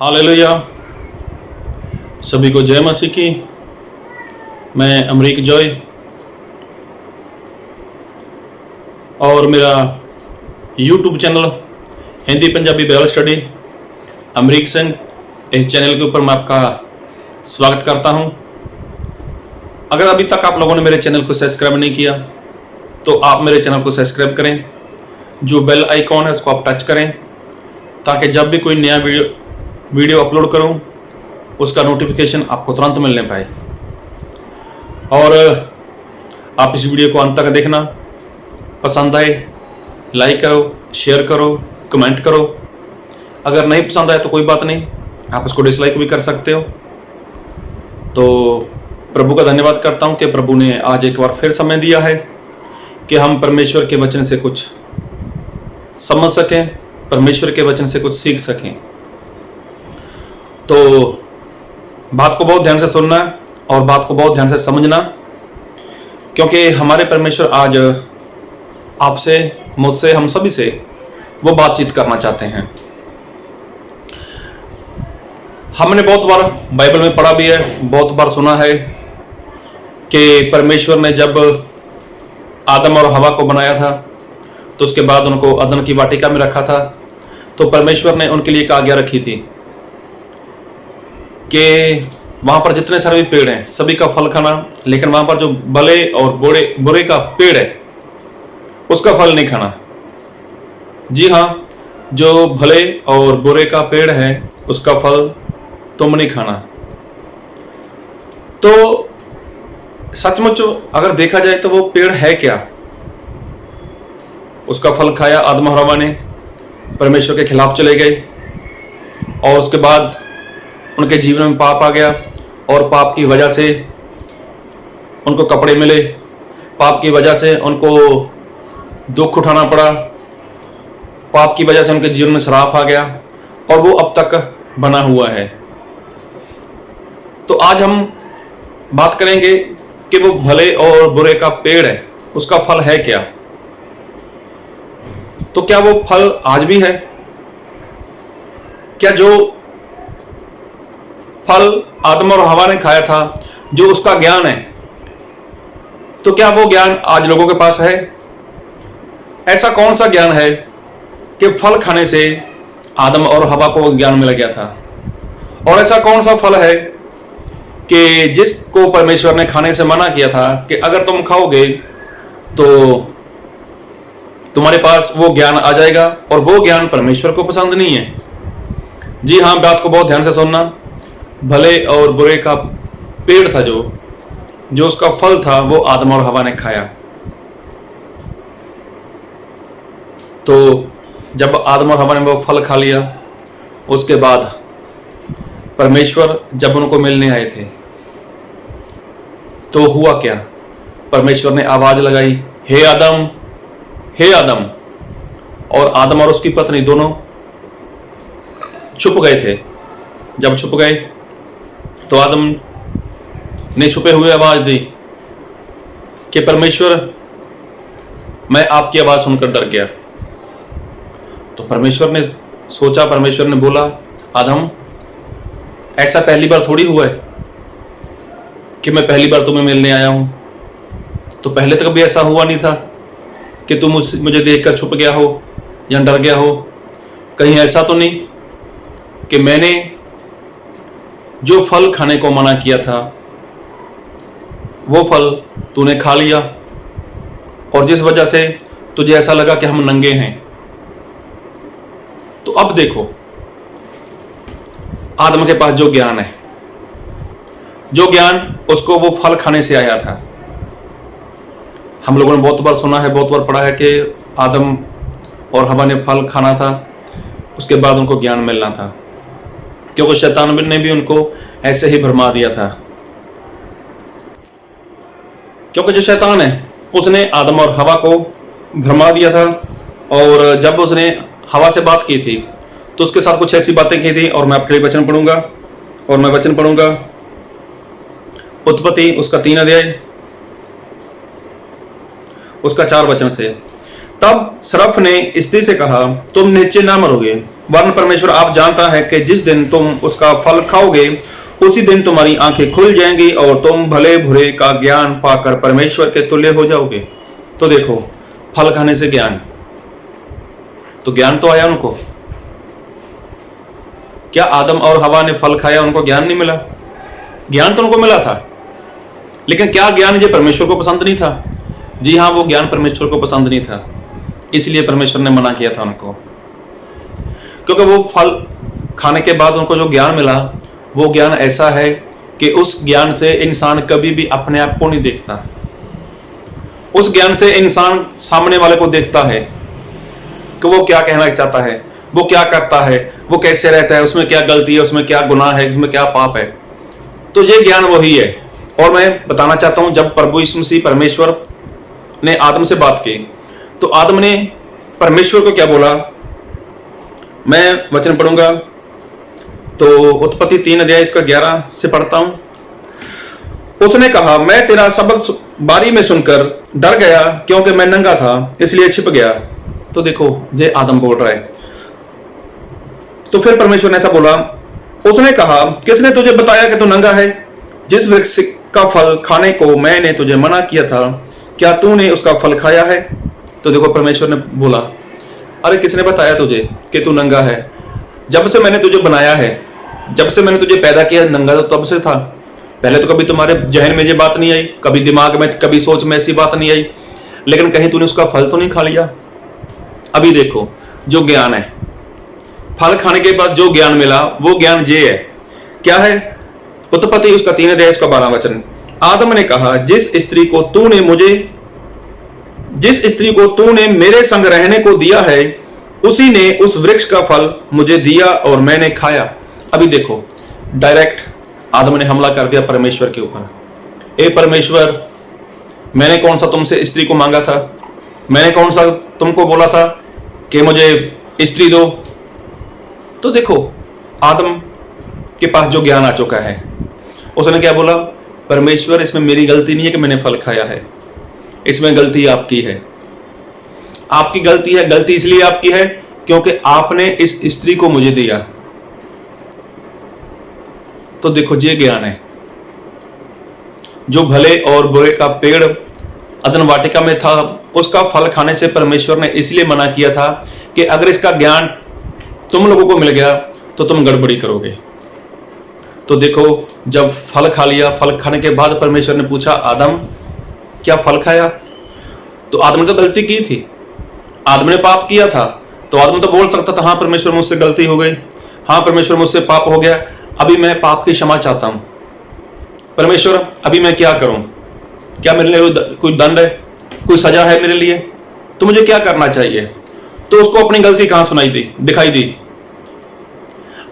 Hallelujah. सभी को जय मसीह की। मैं अमरीक जॉय और मेरा YouTube channel Hindi Punjabi Bible study Amrik Singh, इस चैनल के ऊपर मैं आपका स्वागत करता हूं। अगर अभी तक आप लोगों ने मेरे चैनल को सब्सक्राइब नहीं किया तो आप मेरे चैनल को सब्सक्राइब करें। जो बेल आइकॉन है उसको आप टच करें ताकि जब भी कोई नया वीडियो अपलोड करूं उसका नोटिफिकेशन आपको तुरंत मिलने पाए। और आप इस वीडियो को अंत तक देखना। पसंद आए लाइक करो, शेयर करो, कमेंट करो। अगर नहीं पसंद आए तो कोई बात नहीं, आप इसको डिसलाइक भी कर सकते हो। तो प्रभु का धन्यवाद करता हूं कि प्रभु ने आज एक बार फिर समय दिया है कि हम परमेश्वर के वचन से कुछ समझ सकें, परमेश्वर के वचन से कुछ सीख सकें। तो बात को बहुत ध्यान से सुनना और बात को बहुत ध्यान से समझना, क्योंकि हमारे परमेश्वर आज आपसे, मुझसे, हम सभी से वो बातचीत करना चाहते हैं। हमने बहुत बार बाइबल में पढ़ा भी है, बहुत बार सुना है कि परमेश्वर ने जब आदम और हवा को बनाया था तो उसके बाद उनको अदन की वाटिका में रखा था। तो परमेश्वर ने उनके लिए एक आज्ञा रखी थी कि वहां पर जितने सारे भी पेड़ हैं सभी का फल खाना, लेकिन वहां पर जो भले और बुरे का पेड़ है उसका फल नहीं खाना। जी हाँ, जो भले और बुरे का पेड़ है उसका फल तुम नहीं खाना। तो सचमुच अगर देखा जाए तो वो पेड़ है क्या? उसका फल खाया आदम और हवा ने, परमेश्वर के खिलाफ चले गए और उसके बाद उनके जीवन में पाप आ गया और पाप की वजह से उनको कपड़े मिले, पाप की वजह से उनको दुख उठाना पड़ा, पाप की वजह से उनके जीवन में श्राप आ गया और वो अब तक बना हुआ है। तो आज हम बात करेंगे कि वो भले और बुरे का पेड़ है उसका फल है क्या? तो क्या वो फल आज भी है? क्या जो फल आदम और हवा ने खाया था, जो उसका ज्ञान है, तो क्या वो ज्ञान आज लोगों के पास है? ऐसा कौन सा ज्ञान है कि फल खाने से आदम और हवा को ज्ञान मिल गया था? और ऐसा कौन सा फल है कि जिसको परमेश्वर ने खाने से मना किया था कि अगर तुम खाओगे तो तुम्हारे पास वो ज्ञान आ जाएगा, और वो ज्ञान परमेश्वर को पसंद नहीं है? जी हाँ, बात को बहुत ध्यान से सुनना। भले और बुरे का पेड़ था, जो उसका फल था वो आदम और हवा ने खाया। तो जब आदम और हवा ने वो फल खा लिया, उसके बाद परमेश्वर जब उनको मिलने आए थे तो हुआ क्या? परमेश्वर ने आवाज लगाई, हे आदम, हे आदम। और आदम और उसकी पत्नी दोनों छुप गए थे। जब छुप गए तो आदम ने छुपे हुए आवाज दी कि परमेश्वर, मैं आपकी आवाज सुनकर डर गया। तो परमेश्वर ने सोचा, परमेश्वर ने बोला, आदम, ऐसा पहली बार थोड़ी हुआ है कि मैं पहली बार तुम्हें मिलने आया हूं। तो पहले तो कभी ऐसा हुआ नहीं था कि तुम मुझे देखकर छुप गया हो या डर गया हो। कहीं ऐसा तो नहीं कि मैंने जो फल खाने को मना किया था वो फल तूने खा लिया और जिस वजह से तुझे ऐसा लगा कि हम नंगे हैं। तो अब देखो, आदम के पास जो ज्ञान है, जो ज्ञान उसको वो फल खाने से आया था। हम लोगों ने बहुत बार सुना है, बहुत बार पढ़ा है कि आदम और हवा ने फल खाना था, उसके बाद उनको ज्ञान मिलना था, क्योंकि शैतान ने भी उनको ऐसे ही भरमा दिया था। क्योंकि जो शैतान है उसने आदम और हवा को भरमा दिया था, और जब उसने हवा से बात की थी तो उसके साथ कुछ ऐसी बातें की थी। और मैं आपके लिए वचन पढ़ूंगा, और मैं वचन पढ़ूंगा उत्पत्ति उसका 3 अध्याय उसका 4 वचन से। तब सर्प ने स्त्री से कहा, तुम निश्चय ना मरोगे, वरन परमेश्वर आप जानता है कि जिस दिन तुम उसका फल खाओगे उसी दिन तुम्हारी आंखें खुल जाएंगी और तुम भले बुरे का ज्ञान पाकर परमेश्वर के तुल्य हो जाओगे। तो देखो, फल खाने से ज्ञान, तो ज्ञान तो आया उनको। क्या आदम और हवा ने फल खाया उनको ज्ञान नहीं मिला? ज्ञान तो उनको मिला था, लेकिन क्या ज्ञान ये परमेश्वर को पसंद नहीं था? जी हाँ, वो ज्ञान परमेश्वर को पसंद नहीं था, इसलिए परमेश्वर ने मना किया था उनको। क्योंकि वो फल खाने के बाद उनको जो ज्ञान मिला, वो ज्ञान ऐसा है कि उस ज्ञान से इंसान कभी भी अपने आप को नहीं देखता। उस ज्ञान से इंसान सामने वाले को देखता है कि वो क्या कहना चाहता है, वो क्या करता है, वो कैसे रहता है, उसमें क्या गलती है, उसमें क्या गुनाह है, उसमें क्या पाप है। तो ये ज्ञान वही है। और मैं बताना चाहता हूं, जब प्रभु यीशु मसीह परमेश्वर ने आदम से बात की, तो आदम ने परमेश्वर को क्या बोला? मैं वचन पढ़ूंगा, तो उत्पत्ति 3 अध्याय इसका 11 से पढ़ता हूं। उसने कहा, मैं तेरा शब्द बारी में सुनकर डर गया, क्योंकि मैं नंगा था इसलिए छिप गया। तो देखो, ये आदम बोल रहा है। तो फिर परमेश्वर ने ऐसा बोला, उसने कहा, किसने तुझे बताया कि तू नंगा है? जिस वृक्ष का फल खाने को मैंने तुझे मना किया था, क्या तूने उसका फल खाया है? तो देखो, परमेश्वर ने बोला, अरे किसने बताया तुझे कि तू नंगा है? जब से मैंने तुझे बनाया है, जब से मैंने तुझे पैदा किया, नंगा तो तब से था। पहले तो कभी तुम्हारे जहन में ये बात नहीं आई, कभी दिमाग में, कभी सोच में ऐसी बात नहीं आई, लेकिन कहीं तूने उसका फल तो नहीं खा लिया? अभी देखो, जो ज्ञान है, फल खाने के बाद जो ज्ञान मिला, वो ज्ञान ये है। क्या है? उत्पत्ति उसका 3 अध्याय उसका 12 वचन। आदम ने कहा, जिस स्त्री को तूने मेरे संग रहने को दिया है, उसी ने उस वृक्ष का फल मुझे दिया और मैंने खाया। अभी देखो, डायरेक्ट आदम ने हमला कर दिया परमेश्वर के ऊपर। ए परमेश्वर, मैंने कौन सा तुमसे स्त्री को मांगा था? मैंने कौन सा तुमको बोला था कि मुझे स्त्री दो? तो देखो, आदम के पास जो ज्ञान आ चुका है, उसने क्या बोला? परमेश्वर, इसमें मेरी गलती नहीं है कि मैंने फल खाया है, इसमें गलती आपकी है। आपकी गलती है। गलती इसलिए आपकी है क्योंकि आपने इस स्त्री को मुझे दिया। तो देखो, ये ज्ञान है। जो भले और बुरे का पेड़ अदन वाटिका में था, उसका फल खाने से परमेश्वर ने इसलिए मना किया था कि अगर इसका ज्ञान तुम लोगों को मिल गया तो तुम गड़बड़ी करोगे। तो देखो, जब फल खा लिया, फल खाने के बाद परमेश्वर ने पूछा, आदम क्या फल खाया? तो आदम ने तो गलती की थी, आदम ने पाप किया था। तो आदम तो बोल सकता था, हाँ परमेश्वर, मुझसे गलती हो गई, हाँ परमेश्वर, मुझसे पाप हो गया, अभी मैं पाप की क्षमा चाहता हूं। परमेश्वर, अभी मैं क्या करूं? क्या मेरे लिए कोई दंड है, कोई सजा है मेरे लिए? तो मुझे क्या करना चाहिए? तो उसको अपनी गलती कहां दिखाई दी?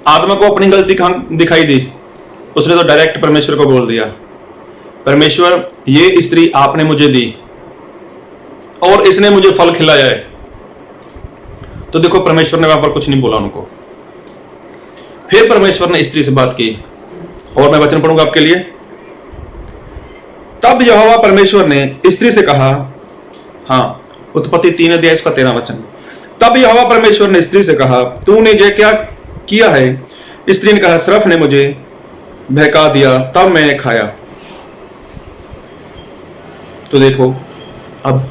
आदम को अपनी गलती कहां दिखाई दी? उसने तो डायरेक्ट परमेश्वर को बोल दिया, परमेश्वर, ये स्त्री आपने मुझे दी और इसने मुझे फल खिलाया है। तो देखो, परमेश्वर ने वहां पर कुछ नहीं बोला उनको। फिर परमेश्वर ने स्त्री से बात की, और मैं वचन पढ़ूंगा आपके लिए। तब यहोवा परमेश्वर ने स्त्री से कहा, हाँ, उत्पत्ति 3 अध्याय इसका 13 वचन। तब यहोवा परमेश्वर ने स्त्री से कहा, तूने ये क्या किया है? स्त्री ने कहा, सर्प ने मुझे बहका दिया, तब मैंने खाया। तो देखो, अब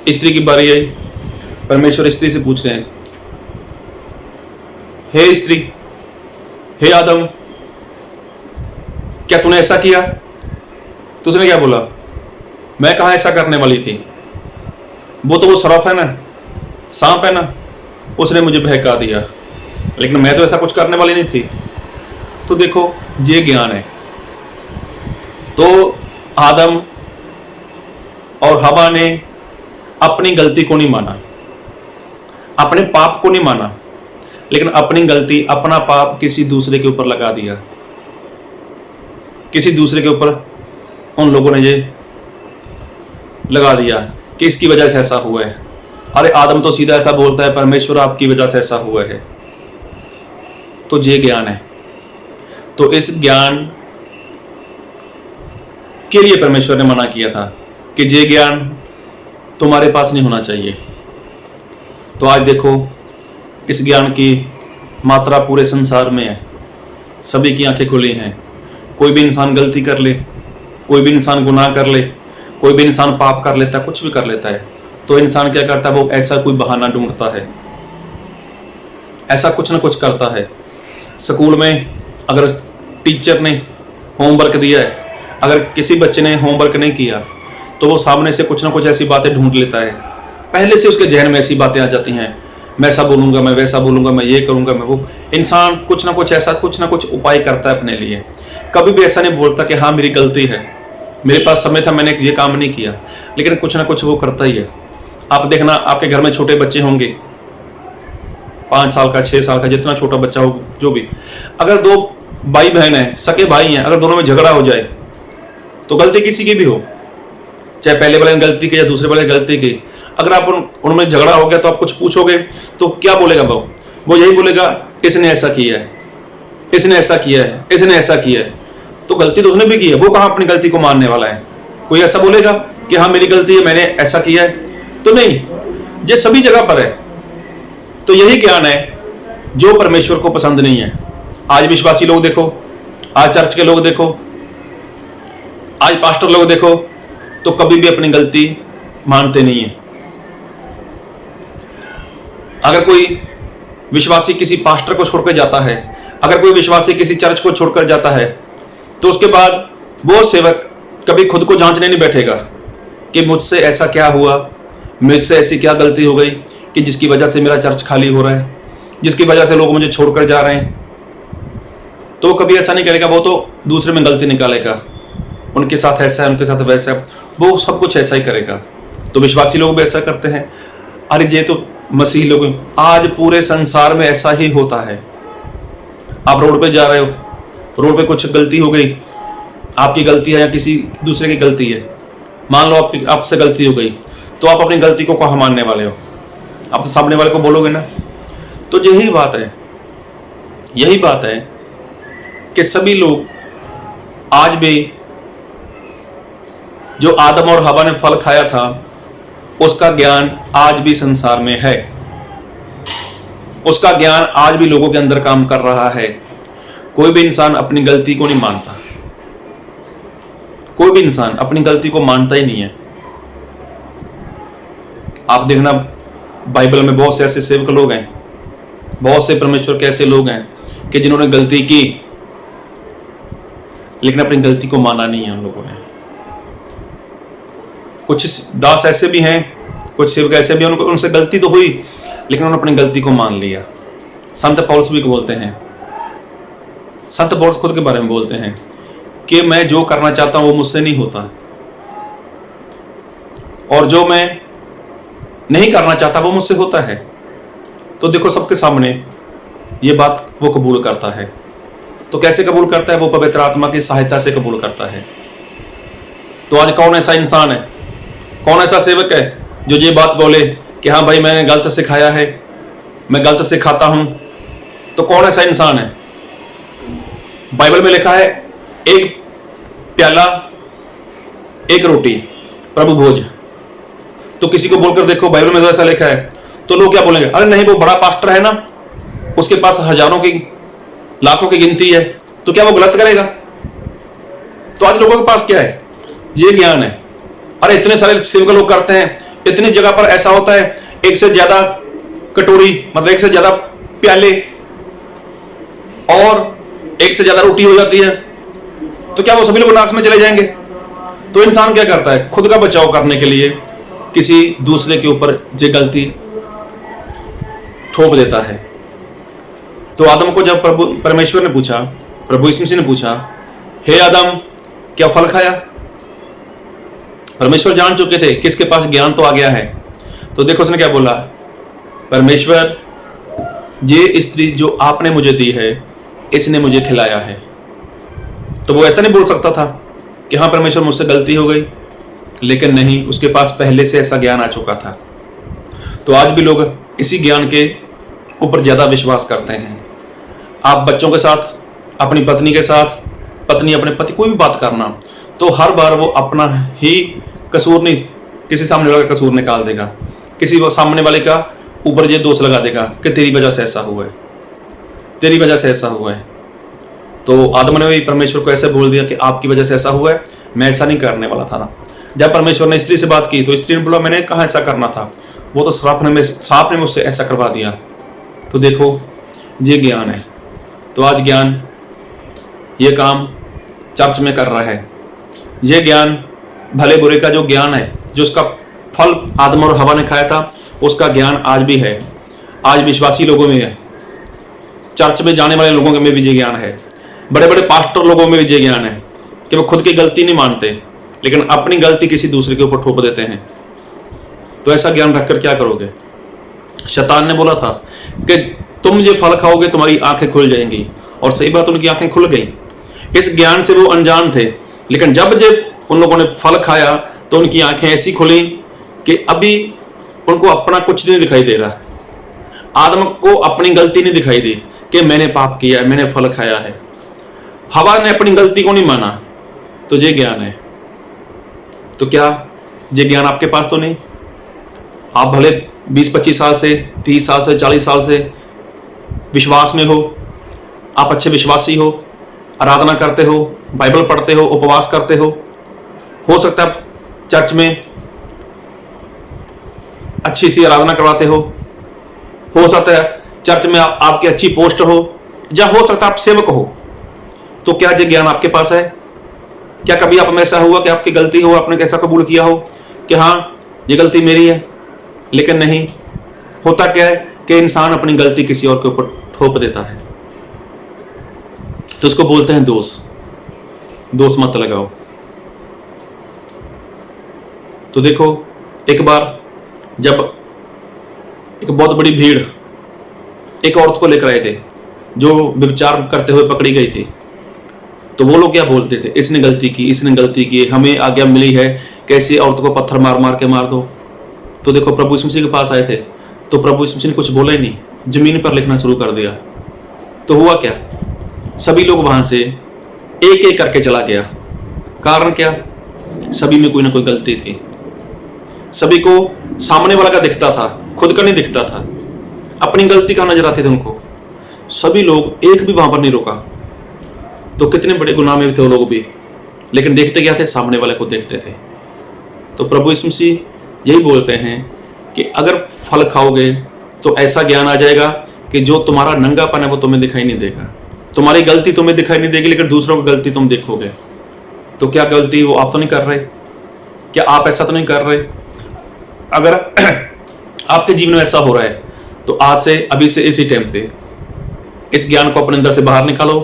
स्त्री की बारी आई। परमेश्वर स्त्री से पूछ रहे हैं, हे स्त्री, हे आदम, क्या तूने ऐसा किया? तो उसने क्या बोला? मैं कहां ऐसा करने वाली थी, वो सर्प है ना, सांप है ना, उसने मुझे बहका दिया, लेकिन मैं तो ऐसा कुछ करने वाली नहीं थी। तो देखो, ये ज्ञान है। तो आदम और हवा ने अपनी गलती को नहीं माना, अपने पाप को नहीं माना, लेकिन अपनी गलती, अपना पाप किसी दूसरे के ऊपर लगा दिया। किसी दूसरे के ऊपर उन लोगों ने ये लगा दिया कि इसकी वजह से ऐसा हुआ है। अरे आदम तो सीधा ऐसा बोलता है, परमेश्वर आपकी वजह से ऐसा हुआ है। तो ये ज्ञान है। तो इस ज्ञान के लिए परमेश्वर ने मना किया था कि ये ज्ञान तुम्हारे पास नहीं होना चाहिए। तो आज देखो इस ज्ञान की मात्रा पूरे संसार में है, सभी की आंखें खुली हैं। कोई भी इंसान गलती कर ले, कोई भी इंसान गुनाह कर ले, कोई भी इंसान पाप कर लेता है, कुछ भी कर लेता है, तो इंसान क्या करता है, वो ऐसा कोई बहाना ढूंढता है, ऐसा कुछ ना कुछ करता है। स्कूल में अगर टीचर ने होमवर्क दिया है, अगर किसी बच्चे ने होमवर्क नहीं किया तो वो सामने से कुछ ना कुछ ऐसी बातें ढूंढ लेता है। पहले से उसके जहन में ऐसी बातें आ जाती हैं, मैं ऐसा बोलूंगा, मैं वैसा बोलूंगा, मैं ये करूंगा, मैं वो। इंसान कुछ ना कुछ ऐसा कुछ ना कुछ उपाय करता है अपने लिए। कभी भी ऐसा नहीं बोलता कि हाँ मेरी गलती है, मेरे पास समय था, मैंने ये काम नहीं किया, लेकिन कुछ ना कुछ वो करता ही है। आप देखना, आपके घर में छोटे बच्चे होंगे, 5 साल का, 6 साल का, जितना छोटा बच्चा हो, जो भी, अगर 2 भाई बहन है, सके भाई हैं, अगर दोनों में झगड़ा हो जाए तो गलती किसी की भी हो, चाहे पहले वाले ने गलती की या दूसरे वाले ने गलती की, अगर आप उनमें झगड़ा हो गया तो आप कुछ पूछोगे तो क्या बोलेगा वो यही बोलेगा, इसने ऐसा किया है, इसने ऐसा किया है, इसने ऐसा किया है। तो गलती तो उसने भी की है, वो कहाँ अपनी गलती को मानने वाला है। कोई ऐसा बोलेगा कि हाँ मेरी गलती है, मैंने ऐसा किया है, तो नहीं, ये सभी जगह पर है। तो यही ज्ञान है जो परमेश्वर को पसंद नहीं है। आज विश्वासी लोग देखो, आज चर्च के लोग देखो, आज पास्टर लोग देखो, तो कभी भी अपनी गलती मानते नहीं है। अगर कोई विश्वासी किसी पास्टर को छोड़कर जाता है, अगर कोई विश्वासी किसी चर्च को छोड़कर जाता है, तो उसके बाद वो सेवक कभी खुद को जांचने नहीं बैठेगा कि मुझसे ऐसा क्या हुआ, मुझसे ऐसी क्या गलती हो गई कि जिसकी वजह से मेरा चर्च खाली हो रहा है, जिसकी वजह से लोग मुझे छोड़कर जा रहे हैं। तो वो कभी ऐसा नहीं करेगा, वो तो दूसरे में गलती निकालेगा, उनके साथ ऐसा है, उनके साथ वैसा है, वो सब कुछ ऐसा ही करेगा। तो विश्वासी लोग भी ऐसा करते हैं। अरे ये तो मसीही लोग, आज पूरे संसार में ऐसा ही होता है। आप रोड पे जा रहे हो, रोड पे कुछ गलती हो गई, आपकी गलती है या किसी दूसरे की गलती है, मान लो आपसे गलती हो गई, तो आप अपनी गलती को कहाँ मानने वाले हो? आप सामने वाले को बोलोगे ना। तो यही बात है कि सभी लोग आज भी, जो आदम और हवा ने फल खाया था, उसका ज्ञान आज भी संसार में है, उसका ज्ञान आज भी लोगों के अंदर काम कर रहा है। कोई भी इंसान अपनी गलती को नहीं मानता, कोई भी इंसान अपनी गलती को मानता ही नहीं है। आप देखना, बाइबल में बहुत से ऐसे सेवक लोग हैं, बहुत से परमेश्वर के ऐसे लोग हैं कि जिन्होंने गलती की, लेकिन अपनी गलती को माना नहीं है उन लोगों ने। कुछ दास ऐसे भी हैं, कुछ सेवक ऐसे भी हैं, उनसे गलती तो हुई, लेकिन उन्होंने अपनी गलती को मान लिया। संत पौलुस भी बोलते हैं, संत पौलुस खुद के बारे में बोलते हैं कि मैं जो करना चाहता हूं वो मुझसे नहीं होता, और जो मैं नहीं करना चाहता वो मुझसे होता है। तो देखो, सबके सामने ये बात वो कबूल करता है। तो कैसे कबूल करता है? वो पवित्र आत्मा की सहायता से कबूल करता है। तो आज कौन ऐसा इंसान है, कौन ऐसा सेवक है जो ये बात बोले कि हाँ भाई मैंने गलत सिखाया है, मैं गलत सिखाता हूं? तो कौन ऐसा इंसान है? बाइबल में लिखा है, एक प्याला एक रोटी प्रभु भोज। तो किसी को बोलकर देखो बाइबल में तो ऐसा लिखा है, तो लोग क्या बोलेंगे? अरे नहीं, वो बड़ा पास्टर है ना, उसके पास हजारों की लाखों की गिनती है, तो क्या वो गलत करेगा? तो आज लोगों के पास क्या है? ये ज्ञान है। अरे इतने सारे सेवक लोग करते हैं, इतनी जगह पर ऐसा होता है, एक से ज्यादा कटोरी, मतलब एक से ज्यादा प्याले और एक से ज्यादा रोटी हो जाती है, तो क्या वो सभी लोग नाश में चले जाएंगे? तो इंसान क्या करता है? खुद का बचाव करने के लिए किसी दूसरे के ऊपर ये गलती थोप देता है। तो आदम को जब परमेश्वर ने पूछा, प्रभु यीशु मसीह ने पूछा, हे आदम क्या फल खाया? परमेश्वर जान चुके थे कि इसके पास ज्ञान तो आ गया है। तो देखो उसने क्या बोला, परमेश्वर ये स्त्री जो आपने मुझे दी है, इसने मुझे खिलाया है। तो वो ऐसा नहीं बोल सकता था कि हाँ परमेश्वर मुझसे गलती हो गई, लेकिन नहीं, उसके पास पहले से ऐसा ज्ञान आ चुका था। तो आज भी लोग इसी ज्ञान के ऊपर ज्यादा विश्वास करते हैं। आप बच्चों के साथ, अपनी पत्नी के साथ, पत्नी अपने पति, कोई भी बात करना, तो हर बार वो अपना ही कसूर नहीं, किसी सामने वाले का कसूर निकाल देगा, किसी सामने वाले का ऊपर ये दोष लगा देगा कि तेरी वजह से ऐसा हुआ है, तेरी वजह से ऐसा हुआ है। तो आदम ने भी परमेश्वर को ऐसे बोल दिया कि आपकी वजह से ऐसा हुआ है, मैं ऐसा नहीं करने वाला था ना। जब परमेश्वर ने स्त्री से बात की तो स्त्री ने बोला मैंने कहाँ ऐसा करना था, वो तो सांप ने मुझसे ऐसा करवा दिया। तो देखो ये ज्ञान है। तो आज ज्ञान ये काम चर्च में कर रहा है। ये ज्ञान भले बुरे का जो ज्ञान है, जो उसका फल आदम और हवा ने खाया था, उसका ज्ञान आज भी है। आज विश्वासी लोगों में है, चर्च में जाने वाले लोगों में भी ये ज्ञान है, बड़े बड़े पास्टर लोगों में भी ये ज्ञान है कि वो खुद की गलती नहीं मानते लेकिन अपनी गलती किसी दूसरे के ऊपर थोप देते हैं। तो ऐसा ज्ञान रखकर क्या करोगे? शैतान ने बोला था कि तुम ये फल खाओगे तुम्हारी आंखें खुल जाएंगी, और सही बात, उनकी आंखें खुल गई। इस ज्ञान से वो अनजान थे, लेकिन जब उन लोगों ने फल खाया तो उनकी आंखें ऐसी खुली कि अभी उनको अपना कुछ नहीं दिखाई दे रहा। आदम को अपनी गलती नहीं दिखाई दी कि मैंने पाप किया है, मैंने फल खाया है। हवा ने अपनी गलती को नहीं माना। तो ये ज्ञान है। तो क्या ये ज्ञान आपके पास तो नहीं? आप भले 20-25 साल से, 30 साल से, 40 साल से विश्वास में हो, आप अच्छे विश्वासी हो, आराधना करते हो, बाइबल पढ़ते हो, उपवास करते हो सकता है आप चर्च में अच्छी सी आराधना करवाते हो सकता है चर्च में आपकी अच्छी पोस्ट हो, या हो सकता है आप सेवक हो। तो क्या ये ज्ञान आपके पास है? क्या कभी आप में ऐसा हुआ कि आपकी गलती हो, आपने कैसा कबूल किया हो कि हाँ ये गलती मेरी है? लेकिन नहीं, होता क्या है कि इंसान अपनी गलती किसी और के ऊपर थोप देता है। तो उसको बोलते हैं दोष। दोष मत लगाओ। तो देखो, एक बार जब एक बहुत बड़ी भीड़ एक औरत को लेकर आए थे जो व्यभिचार करते हुए पकड़ी गई थी, तो वो लोग क्या बोलते थे? इसने गलती की, इसने गलती की, हमें आज्ञा मिली है कैसे औरत को पत्थर मार मार के मार दो। तो देखो, प्रभु यीशु मसीह के पास आए थे तो प्रभु यीशु मसीह ने कुछ बोला ही नहीं, जमीन पर लिखना शुरू कर दिया। तो हुआ क्या? सभी लोग वहां से एक एक करके चला गया। कारण क्या? सभी में कोई ना कोई गलती थी। सभी को सामने वाला का दिखता था, खुद का नहीं दिखता था। अपनी गलती का नजर आती थी उनको। सभी लोग, एक भी वहां पर नहीं रुका। तो कितने बड़े गुनाह में थे वो लोग भी, लेकिन देखते क्या थे? सामने वाले को देखते थे। तो प्रभु यीशु मसीह यही बोलते हैं कि अगर फल खाओगे तो ऐसा ज्ञान आ जाएगा कि जो तुम्हारा नंगापन है वो तुम्हें दिखाई नहीं देगा, तुम्हारी गलती तुम्हें दिखाई नहीं देगी, लेकिन दूसरों की गलती तुम देखोगे। तो क्या गलती वो आप तो नहीं कर रहे? क्या आप ऐसा तो नहीं कर रहे? अगर आपके जीवन में ऐसा हो रहा है तो आज से, अभी से, इसी टाइम से इस ज्ञान को अपने अंदर से बाहर निकालो।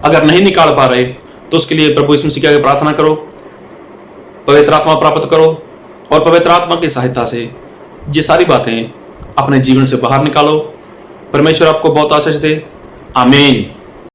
अगर नहीं निकाल पा रहे तो उसके लिए प्रभु यीशु मसीह की प्रार्थना करो, पवित्र आत्मा प्राप्त करो, और पवित्र आत्मा की सहायता से ये सारी बातें अपने जीवन से बाहर निकालो। परमेश्वर आपको बहुत आशीष दे। आमीन।